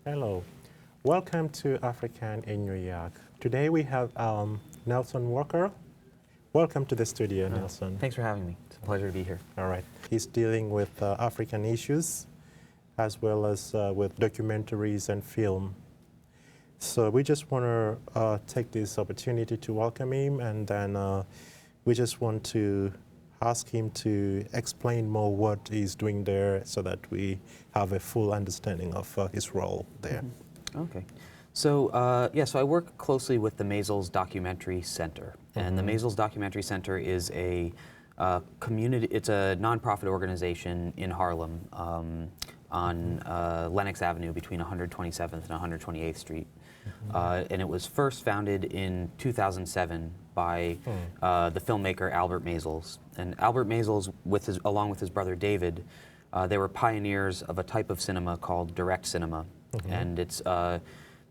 Hello, welcome to African in New York. Today we have Nelson Walker. Welcome to the studio, Nelson. Thanks for having me. It's a pleasure to be here. All right. He's dealing with African issues as well as with documentaries and film. So we just want to take this opportunity to welcome him, and then we just want to ask him to explain more what he's doing there so that we have a full understanding of his role there. Mm-hmm. Okay. So, so I work closely with the Maysles Documentary Center. And the Maysles Documentary Center is a community, it's a nonprofit organization in Harlem on Lenox Avenue between 127th and 128th Street. And it was first founded in 2007 by the filmmaker Albert Maysles. And Albert Maysles, along with his brother David, they were pioneers of a type of cinema called direct cinema. And it's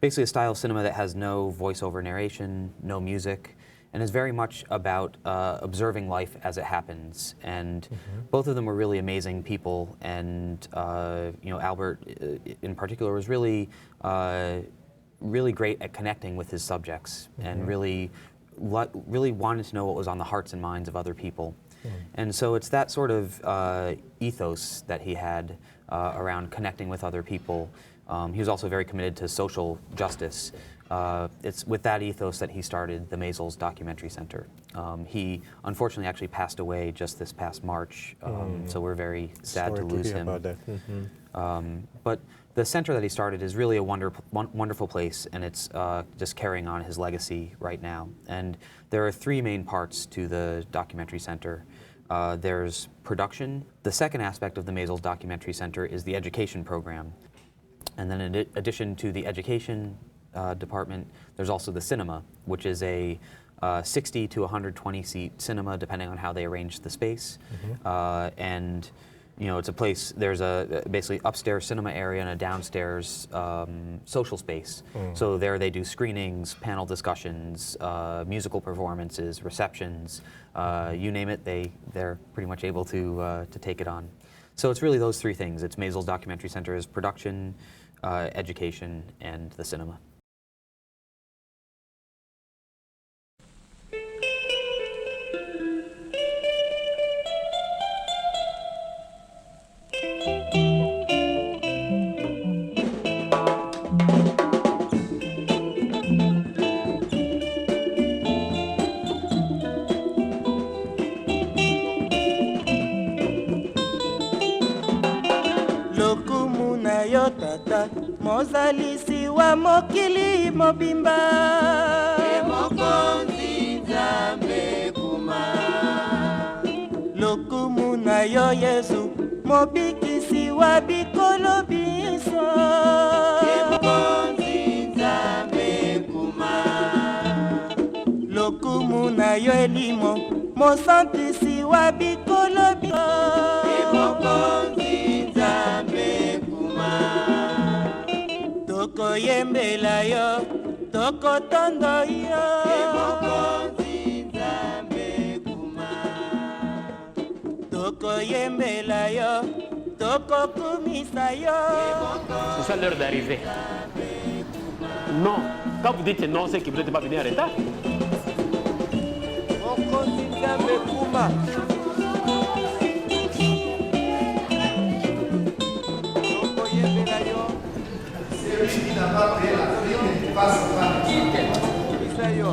basically a style of cinema that has no voiceover narration, no music, and is very much about observing life as it happens. And both of them were really amazing people, and Albert in particular was really really great at connecting with his subjects and really wanted to know what was on the hearts and minds of other people. And so it's that sort of ethos that he had around connecting with other people. He was also very committed to social justice. It's with that ethos that he started the Maysles Documentary Center. He unfortunately actually passed away just this past March, so we're very sad to lose him. About that. But the center that he started is really a wonderful place, and it's just carrying on his legacy right now. And there are three main parts to the documentary center. There's production. The second aspect of the Maysles Documentary Center is the education program. And then in addition to the education department, there's also the cinema, which is a 60 to 120 seat cinema, depending on how they arrange the space. And it's a place, there's a basically upstairs cinema area and a downstairs social space. So there they do screenings, panel discussions, musical performances, receptions, you name it, they're pretty much able to take it on. So it's really those three things. It's Maysles Documentary Center's production, education, and the cinema. Mozalisi wa mokili mobimba Mokonzi Nzambe kuma lokumu na yo Yesu mobikisi wa bikolo biso Mokonzi Nzambe kuma lokumu na yo elimo mosantisi wa bikolo biso Mokonzi Nzambe kuma Toko yembela yo, toko tondo yo Mokonzi Nzambe kuma Toko yembela yo, toko kumisa yo C'est ça l'heure d'arriver. Non, quand vous dites non, c'est que vous n'êtes pas venu en retard. Mokonzi Nzambe kuma Toko yembela yo Celui qui n'a pas payé la firme ne passe pas. kumisa yo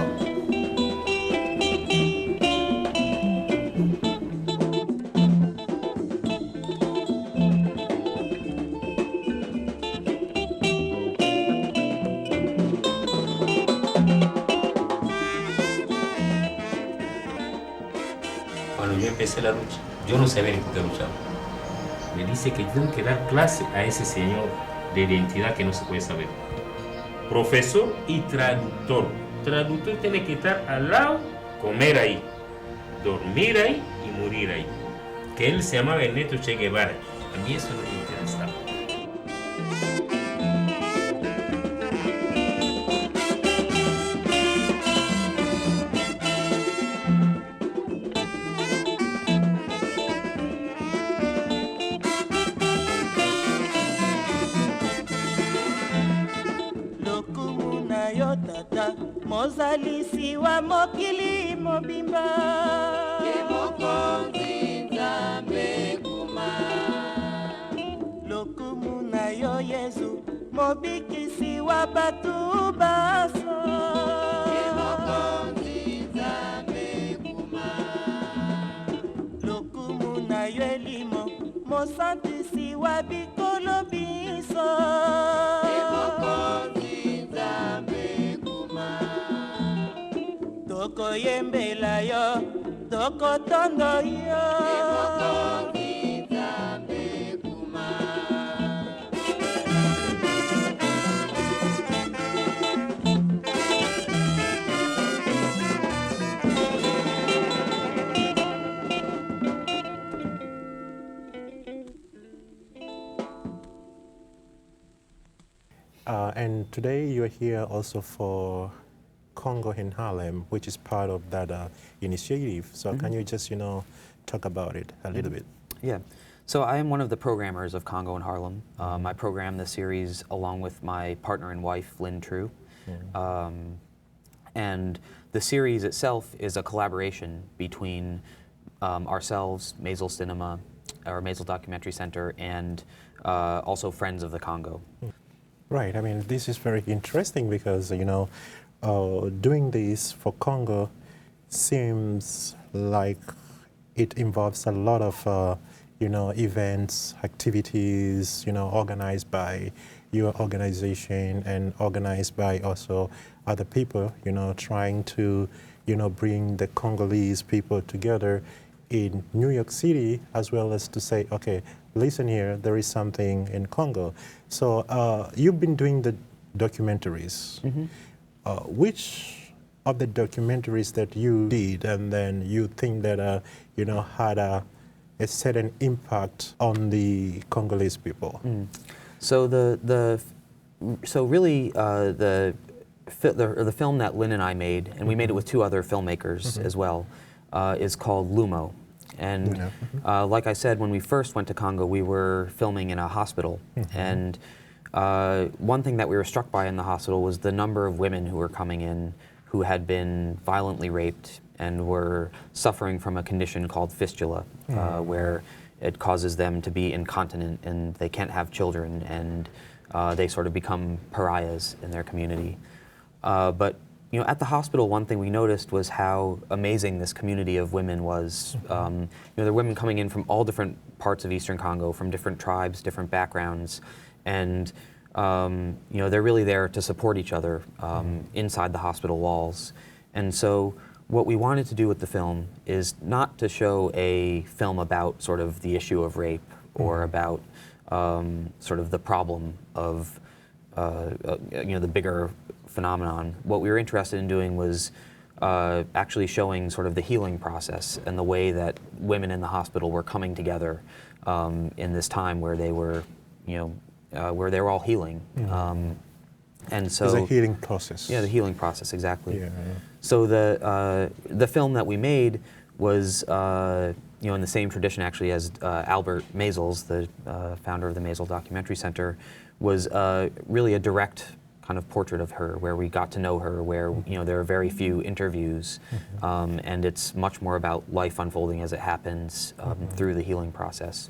empecé la lucha. Yo no sabía ni por qué luchaba. Me dice que tengo que dar clase a ese señor de identidad que no se puede saber. Profesor y traductor. Traductor tiene que estar al lado, comer ahí, dormir ahí y morir ahí. Que él se llamaba Ernesto Che Guevara. A mí eso no me interesaba. lokumuna yo tata mozalisi wa mokili mobimba lokumuna yo yesu mobikisi wa batu baso lokumuna yo elimo mosantisi wa bikolo biso toko yembela yo toko tondo yo And today you're here also for Congo in Harlem, which is part of that initiative. So can you just, talk about it a little bit? Yeah. So I am one of the programmers of Congo in Harlem. I program the series along with my partner and wife, Lynn True. And the series itself is a collaboration between ourselves, Maisel Cinema, or Maisel Documentary Center, and also Friends of the Congo. Right. I mean, this is very interesting because, doing this for Congo seems like it involves a lot of, events, activities, organized by your organization and organized by also other people, trying to, bring the Congolese people together in New York City, as well as to say, okay, listen here, there is something in Congo. So you've been doing the documentaries. Which of the documentaries that you did and then you think that, had a certain impact on the Congolese people? So the film that Lynn and I made, and we made it with two other filmmakers as well, is called Lumo. And like I said, when we first went to Congo, we were filming in a hospital. And one thing that we were struck by in the hospital was the number of women who were coming in who had been violently raped and were suffering from a condition called fistula, where it causes them to be incontinent and they can't have children, and they sort of become pariahs in their community. But at the hospital, one thing we noticed was how amazing this community of women was. There are women coming in from all different parts of Eastern Congo, from different tribes, different backgrounds, and they're really there to support each other inside the hospital walls. And so what we wanted to do with the film is not to show a film about sort of the issue of rape or about sort of the problem of the bigger phenomenon. What we were interested in doing was actually showing sort of the healing process and the way that women in the hospital were coming together in this time where they were, where they were all healing. And so it's a healing process. Yeah, the healing process, exactly. Yeah. So the film that we made was in the same tradition actually as Albert Maisels, the founder of the Maisel Documentary Center, was really a direct kind of portrait of her, where we got to know her, where there are very few interviews, and it's much more about life unfolding as it happens through the healing process.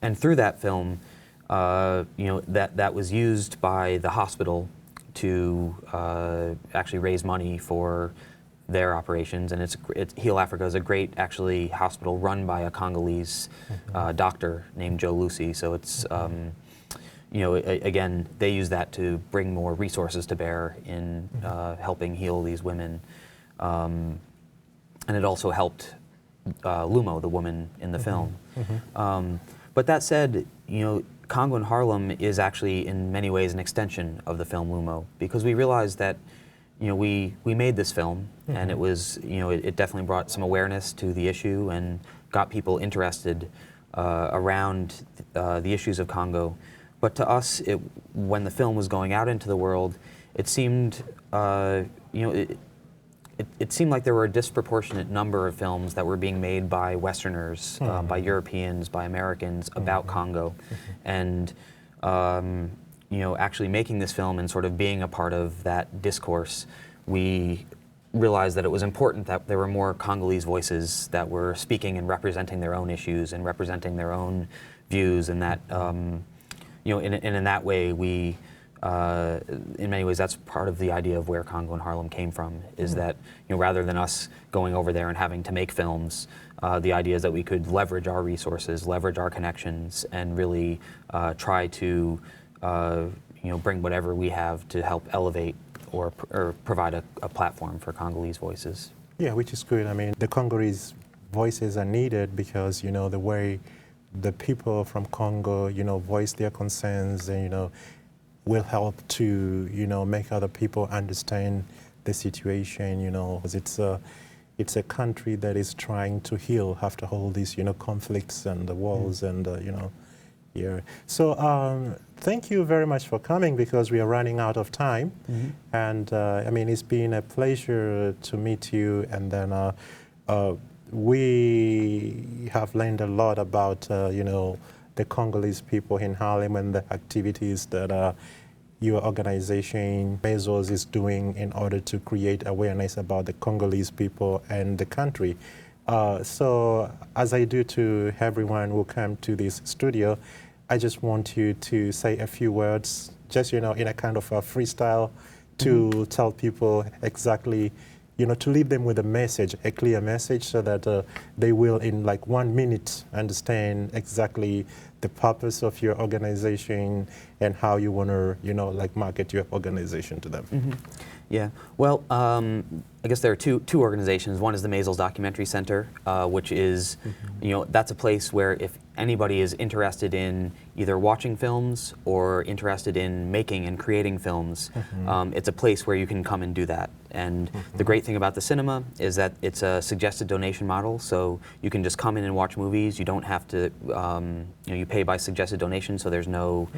And through that film, that was used by the hospital to actually raise money for their operations, and Heal Africa is a great actually hospital run by a Congolese doctor named Joe Lucy. So it's again, they use that to bring more resources to bear in helping heal these women. And it also helped Lumo, the woman in the film. But that said, Congo in Harlem is actually in many ways an extension of the film Lumo, because we realized that we made this film, and it was it definitely brought some awareness to the issue and got people interested around the issues of Congo. But to us, when the film was going out into the world, it seemed it seemed like there were a disproportionate number of films that were being made by Westerners, by Europeans, by Americans about Congo, and actually making this film and sort of being a part of that discourse, we realized that it was important that there were more Congolese voices that were speaking and representing their own issues and representing their own views, and that in that way we. In many ways, that's part of the idea of where Congo in Harlem came from, is that rather than us going over there and having to make films, the idea is that we could leverage our resources, leverage our connections, and really try to bring whatever we have to help elevate or provide a platform for Congolese voices. Yeah, which is good. I mean, the Congolese voices are needed because the way the people from Congo voice their concerns and will help to make other people understand the situation. It's a country that is trying to heal after all these conflicts and the wars and yeah. So thank you very much for coming, because we are running out of time. And I mean, it's been a pleasure to meet you, and then we have learned a lot about the Congolese people in Harlem and the activities that your organization, Mesos, is doing in order to create awareness about the Congolese people and the country. So as I do to everyone who come to this studio, I just want you to say a few words, just in a kind of a freestyle, to tell people exactly, to leave them with a message, a clear message, so that they will, in like 1 minute, understand exactly the purpose of your organization and how you want to, market your organization to them. Yeah. Well, I guess there are two organizations. One is the Mesos Documentary Center, which is, that's a place where if anybody is interested in either watching films or interested in making and creating films, it's a place where you can come and do that. And the great thing about the cinema is that it's a suggested donation model, so you can just come in and watch movies. You don't have to, you pay by suggested donation, so there's no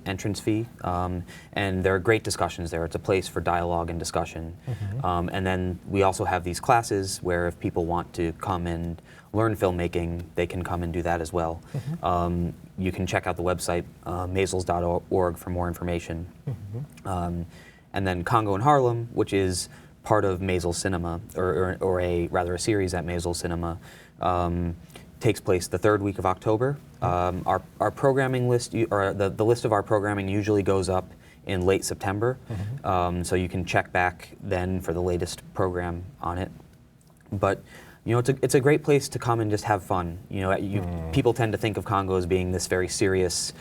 entrance fee. And there are great discussions there. It's a place for dialogue and discussion. And then we also have these classes where if people want to come and learn filmmaking, they can come and do that as well. You can check out the website, mesos.org, for more information. And then Congo in Harlem, which is part of Mesos Cinema, or rather a series at Mesos Cinema, takes place the third week of October. Our programming list, or the list of our programming usually goes up in late September, so you can check back then for the latest program on it. But it's a great place to come and just have fun. People tend to think of Congo as being this very serious,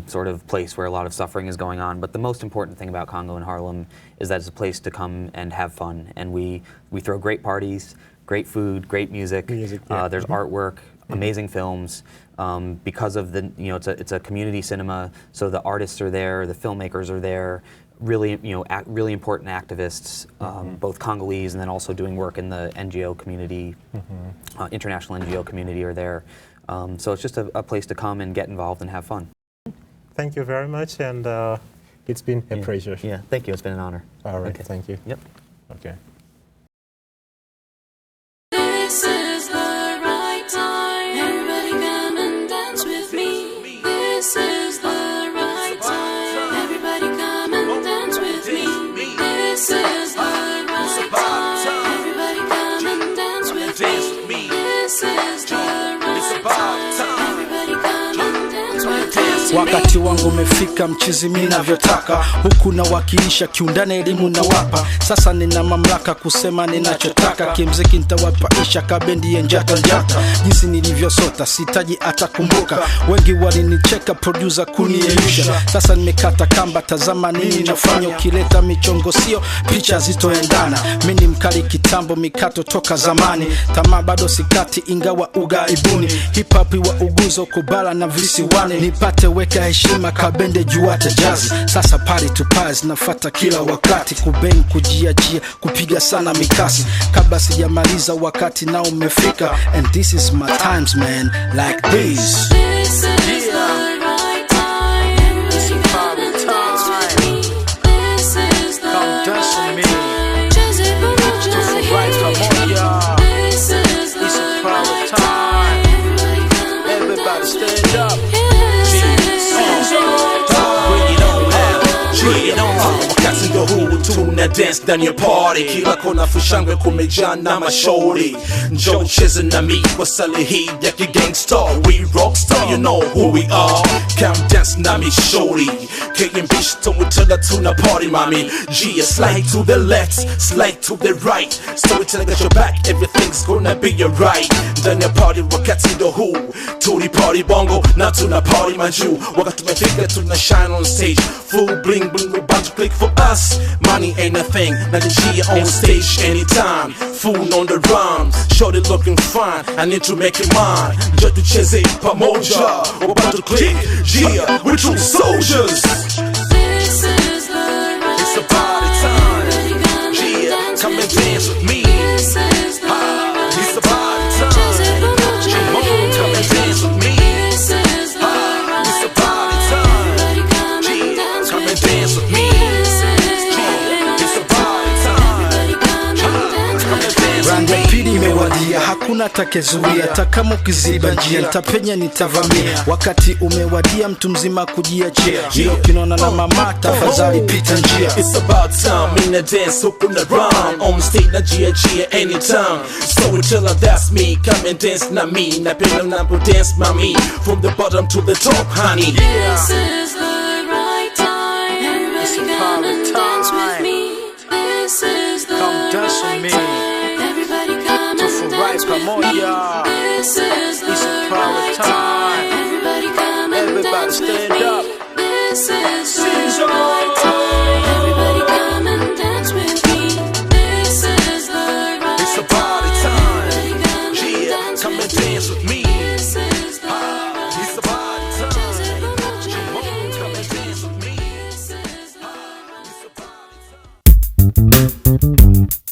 sort of place where a lot of suffering is going on. But the most important thing about Congo in Harlem is that it's a place to come and have fun. And we throw great parties, great food, great music. There's artwork, amazing films. Because of the, it's a community cinema, so the artists are there, the filmmakers are there. Really, really important activists, both Congolese and then also doing work in the NGO community, international NGO community are there. So it's just a place to come and get involved and have fun. Thank you very much, and it's been a pleasure. Yeah, thank you. It's been an honor. All right, okay. Thank you. Yep. Okay. This is the right time. Everybody come and dance with me. This is the right time. Everybody come and dance with me. This is the right time. Everybody come and dance with me. This is the right time. Everybody come and dance with me. Wakati wangu umefika mchizi mimi navyotaka, huku nawakilisha kiundani elimu na wapa. Sasa nina mamlaka kusema ninachotaka, kimziki nitawapaisha kabendi ya njata njata. Jinsi nilivyosota sitaji atakumbuka, wengi walinicheka producer kunieyusha. Sasa nimekata kamba, tazama nini nafanya, ukileta michongo sio picha zitoendana. Mimi ni mkali kitambo, mikato toka zamani, tamaa bado sikati ingawa ugaibuni. Hip hop wa uguzo kubala na visiwani, nipate weka heshima kabende juata jazz. Sasa party to pass nafata kila wakati, kubeng kujiachia kupiga sana mikasi. Kabla sijamaliza wakati nao umefika, and this is my times man, like this. This is the right time. Everybody come and dance with me. This is the right time. Just a This is the right time. Everybody stand up. Wakati ndo huu tuna dance ndani ya party, kila kona fushangwe kumejaa na mashauri. Njoo cheze na mi kwa sali hii ya kigangsta, we rockstar, you know who we are. Come dance na mi shorty, KMB storyteller tuna party mami. G slide to the left, slide to the right, storyteller got your back, everything's gonna be alright. Ndani ya party wakati ndo huu tuli party bongo na tuna party manju. Wakati tumefika tuna shine on stage, full bling bling, we about to click for us. Money ain't a thing, now the G on stage anytime. Food on the rhymes, shorty looking fine, I need to make it mine. Njoo tucheze pamoja, we about to click. G, we're true soldiers. This is the right It's a party time. G, come and dance with me. This is the right It's a party time. Come on, come and dance with me. This is the right It's a party time. G, come and dance with me. It's a party time. Come and dance Randa with me. pili imewadia, hakuna takezuia. Takama ukiziba njia, nitapenya nitavamia. Wakati umewadia, mtu mzima kujiachia. Hiyo kinona na mama, tafadhali pita njia. It's about time in the dance, open the rhyme. On stage na Gia anytime. Storyteller, that's me. Come and dance na me. Na pena na dance mami. From the bottom to the top, honey. This is the right time. Everybody come and dance with me. This is the right time. Everybody come and dance with me. This is the right time. Everybody come and dance with me. This is the right time. Everybody come and dance with me. This is the right It's a party time. time. Gia, come and dance with me. This is the It's a party time. right Come and dance with me. This is the right It's a party time.